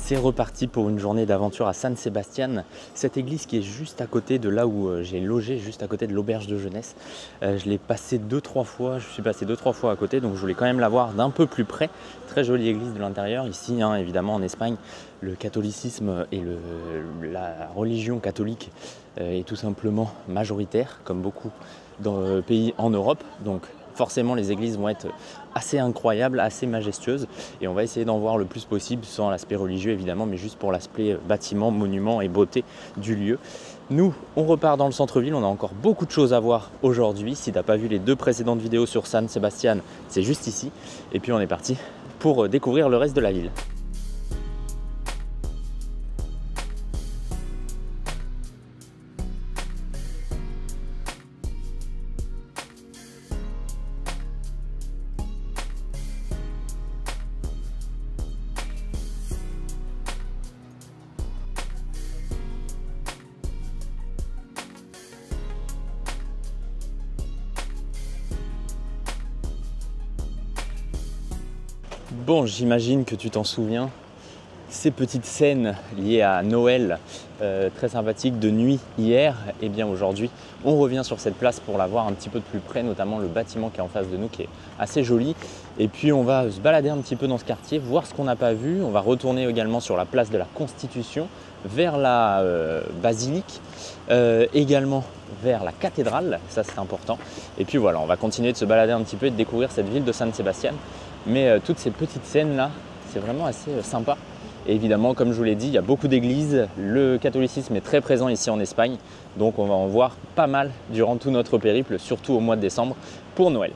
C'est reparti pour une journée d'aventure à San Sebastián, cette église qui est juste à côté de là où j'ai logé, juste à côté de l'auberge de jeunesse. Je l'ai passé 2-3 fois, je suis passé 2-3 fois à côté, donc je voulais quand même la voir d'un peu plus près. Très jolie église de l'intérieur. Ici, évidemment, en Espagne, le catholicisme et la religion catholique est tout simplement majoritaire, comme beaucoup dans pays en Europe. Donc forcément, les églises vont être assez incroyables, assez majestueuses. Et on va essayer d'en voir le plus possible, sans l'aspect religieux évidemment, mais juste pour l'aspect bâtiment, monument et beauté du lieu. Nous, on repart dans le centre-ville. On a encore beaucoup de choses à voir aujourd'hui. Si tu n'as pas vu les 2 précédentes vidéos sur San Sebastián, c'est juste ici. Et puis on est parti pour découvrir le reste de la ville. Bon, j'imagine que tu t'en souviens, ces petites scènes liées à Noël, très sympathiques de nuit hier, et bien aujourd'hui, on revient sur cette place pour la voir un petit peu de plus près, notamment le bâtiment qui est en face de nous, qui est assez joli. Et puis on va se balader un petit peu dans ce quartier, voir ce qu'on n'a pas vu. On va retourner également sur la place de la Constitution, vers la basilique, également vers la cathédrale, ça c'est important. Et puis voilà, on va continuer de se balader un petit peu et de découvrir cette ville de San Sebastián. Mais toutes ces petites scènes là, c'est vraiment assez sympa. Et évidemment, comme je vous l'ai dit, il y a beaucoup d'églises. Le catholicisme est très présent ici en Espagne. Donc on va en voir pas mal durant tout notre périple, surtout au mois de décembre pour Noël.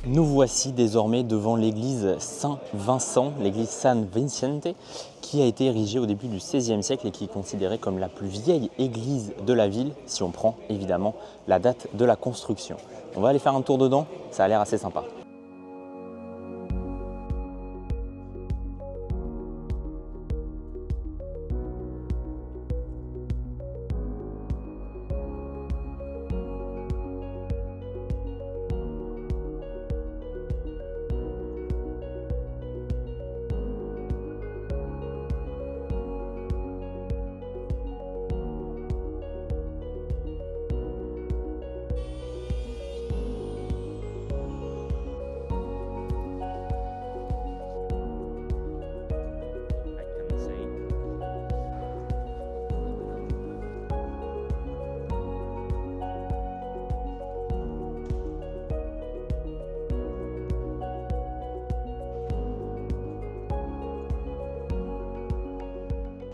Nous voici désormais devant l'église Saint-Vincent, l'église San Vicente, qui a été érigée au début du XVIe siècle et qui est considérée comme la plus vieille église de la ville, si on prend évidemment la date de la construction. On va aller faire un tour dedans, ça a l'air assez sympa.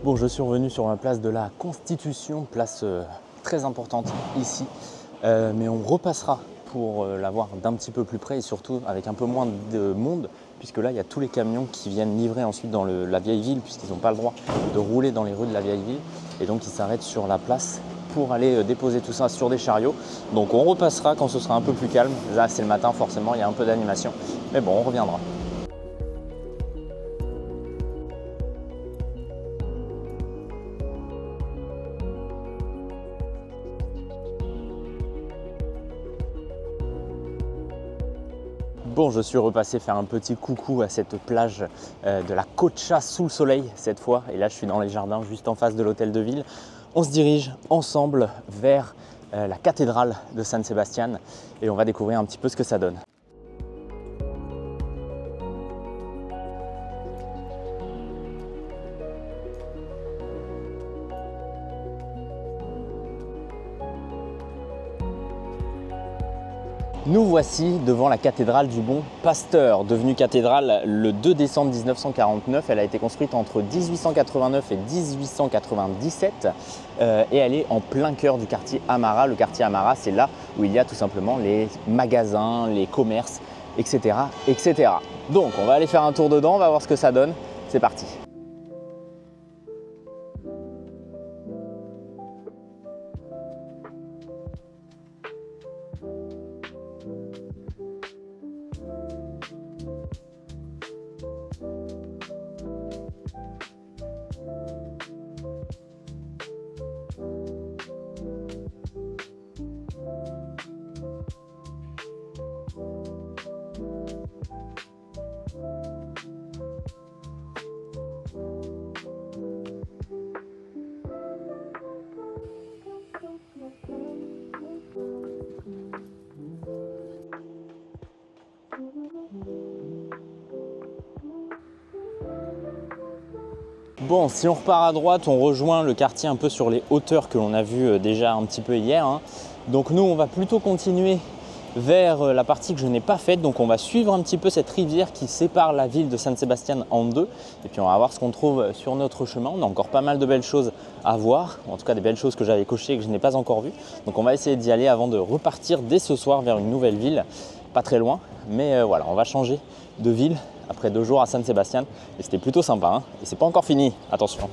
Bon, je suis revenu sur la place de la Constitution, place très importante ici, mais on repassera pour la voir d'un petit peu plus près et surtout avec un peu moins de monde, puisque là il y a tous les camions qui viennent livrer ensuite dans la vieille ville, puisqu'ils n'ont pas le droit de rouler dans les rues de la vieille ville, et donc ils s'arrêtent sur la place pour aller déposer tout ça sur des chariots. Donc on repassera quand ce sera un peu plus calme. Là c'est le matin, forcément il y a un peu d'animation, mais bon, on reviendra. Bon, je suis repassé faire un petit coucou à cette plage de la Concha sous le soleil cette fois. Et là, je suis dans les jardins juste en face de l'hôtel de ville. On se dirige ensemble vers la cathédrale de San Sebastián et on va découvrir un petit peu ce que ça donne. Nous voici devant la cathédrale du Bon Pasteur, devenue cathédrale le 2 décembre 1949. Elle a été construite entre 1889 et 1897 et elle est en plein cœur du quartier Amara. Le quartier Amara, c'est là où il y a tout simplement les magasins, les commerces, etc., etc. Donc on va aller faire un tour dedans, on va voir ce que ça donne. C'est parti. Bon, si on repart à droite, on rejoint le quartier un peu sur les hauteurs que l'on a vu déjà un petit peu hier, hein. Donc nous, on va plutôt continuer vers la partie que je n'ai pas faite. Donc on va suivre un petit peu cette rivière qui sépare la ville de San Sebastián en deux. Et puis on va voir ce qu'on trouve sur notre chemin. On a encore pas mal de belles choses à voir, en tout cas des belles choses que j'avais cochées et que je n'ai pas encore vues. Donc on va essayer d'y aller avant de repartir dès ce soir vers une nouvelle ville, pas très loin. Mais voilà, on va changer de ville après 2 jours à San Sebastián et c'était plutôt sympa, hein. Et c'est pas encore fini, attention.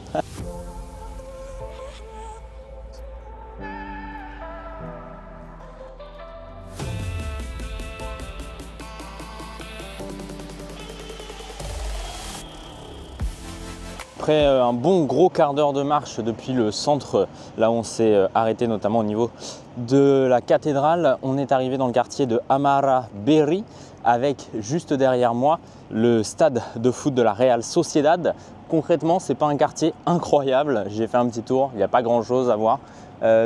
Après un bon gros quart d'heure de marche depuis le centre, là où on s'est arrêté notamment au niveau de la cathédrale, on est arrivé dans le quartier de Amara Berri avec juste derrière moi le stade de foot de la Real Sociedad. Concrètement, c'est pas un quartier incroyable, j'ai fait un petit tour, il n'y a pas grand chose à voir.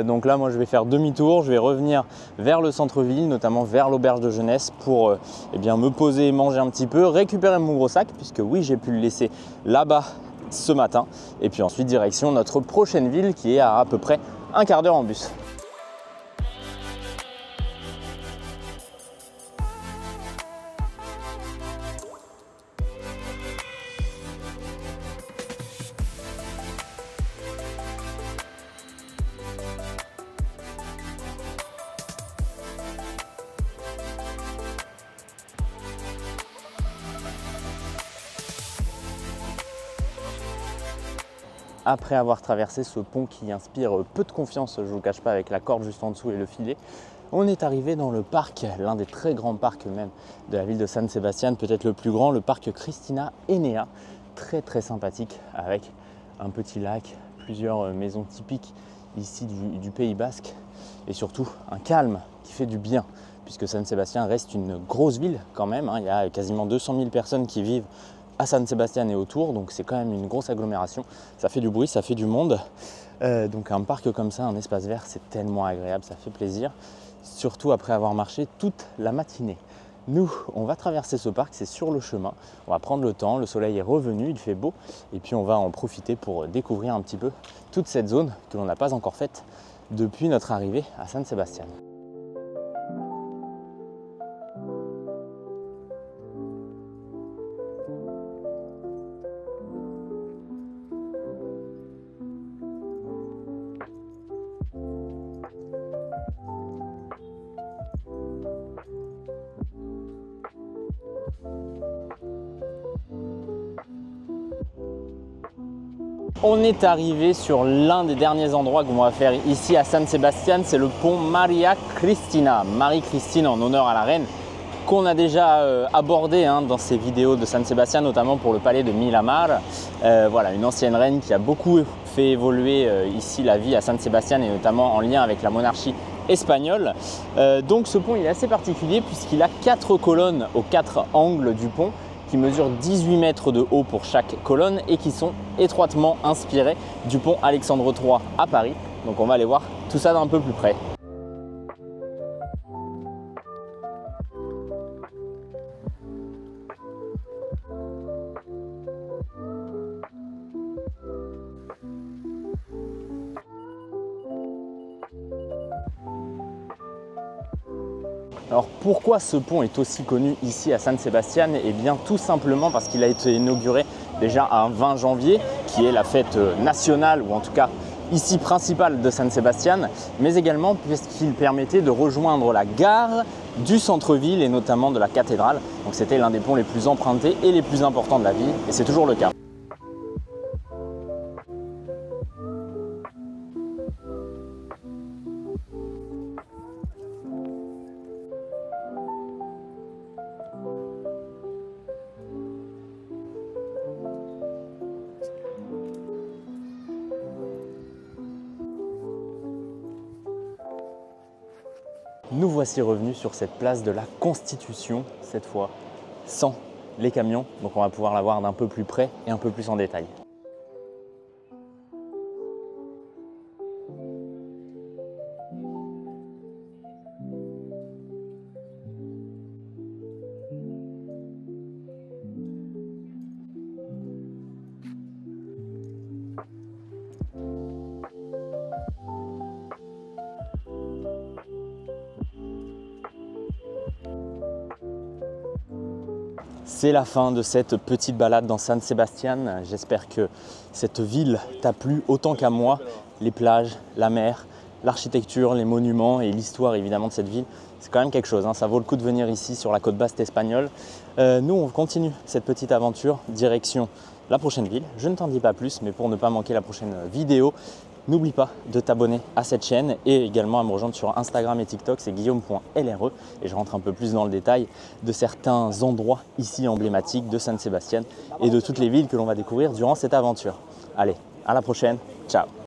Donc là, moi je vais faire demi-tour, je vais revenir vers le centre-ville, notamment vers l'auberge de jeunesse pour eh bien, me poser et manger un petit peu, récupérer mon gros sac, puisque oui, j'ai pu le laisser là-bas ce matin. Et puis ensuite, direction notre prochaine ville qui est à peu près un quart d'heure en bus. Après avoir traversé ce pont qui inspire peu de confiance, je ne vous le cache pas, avec la corde juste en dessous et le filet, on est arrivé dans le parc, l'un des très grands parcs même de la ville de San Sebastián, peut-être le plus grand, le parc Cristina Enea, très sympathique avec un petit lac, plusieurs maisons typiques ici du Pays Basque et surtout un calme qui fait du bien puisque San Sebastián reste une grosse ville quand même, hein. Il y a quasiment 200 000 personnes qui vivent à San Sebastián et autour, donc c'est quand même une grosse agglomération, ça fait du bruit, ça fait du monde, donc un parc comme ça, un espace vert, c'est tellement agréable, ça fait plaisir, surtout après avoir marché toute la matinée. Nous, on va traverser ce parc, c'est sur le chemin, on va prendre le temps, le soleil est revenu, il fait beau, et puis on va en profiter pour découvrir un petit peu toute cette zone que l'on n'a pas encore faite depuis notre arrivée à San Sebastián. On est arrivé sur l'un des derniers endroits qu'on va faire ici à San Sebastián, c'est le pont Maria Cristina, Marie-Christine en honneur à la reine, qu'on a déjà abordé dans ces vidéos de San Sebastián, notamment pour le palais de Miramar. Voilà, une ancienne reine qui a beaucoup fait évoluer ici la vie à San Sebastián et notamment en lien avec la monarchie espagnole. Donc ce pont il est assez particulier puisqu'il a 4 colonnes aux 4 angles du pont, qui mesurent 18 mètres de haut pour chaque colonne et qui sont étroitement inspirés du pont Alexandre III à Paris. Donc on va aller voir tout ça d'un peu plus près. Alors pourquoi ce pont est aussi connu ici à San Sebastián? Eh bien tout simplement parce qu'il a été inauguré déjà un 20 janvier, qui est la fête nationale, ou en tout cas ici principale de San Sebastián, mais également puisqu'il permettait de rejoindre la gare du centre-ville et notamment de la cathédrale. Donc c'était l'un des ponts les plus empruntés et les plus importants de la ville, et c'est toujours le cas. Nous voici revenus sur cette place de la Constitution, cette fois sans les camions, donc on va pouvoir la voir d'un peu plus près et un peu plus en détail. C'est la fin de cette petite balade dans San Sebastián. J'espère que cette ville t'a plu autant qu'à moi. Les plages, la mer, l'architecture, les monuments et l'histoire évidemment de cette ville, c'est quand même quelque chose, hein. Ça vaut le coup de venir ici sur la côte basque espagnole. Nous, on continue cette petite aventure direction la prochaine ville. Je ne t'en dis pas plus, mais pour ne pas manquer la prochaine vidéo, n'oublie pas de t'abonner à cette chaîne et également à me rejoindre sur Instagram et TikTok, c'est guillaume.lre, et je rentre un peu plus dans le détail de certains endroits ici emblématiques de San Sebastián et de toutes les villes que l'on va découvrir durant cette aventure. Allez, à la prochaine, ciao!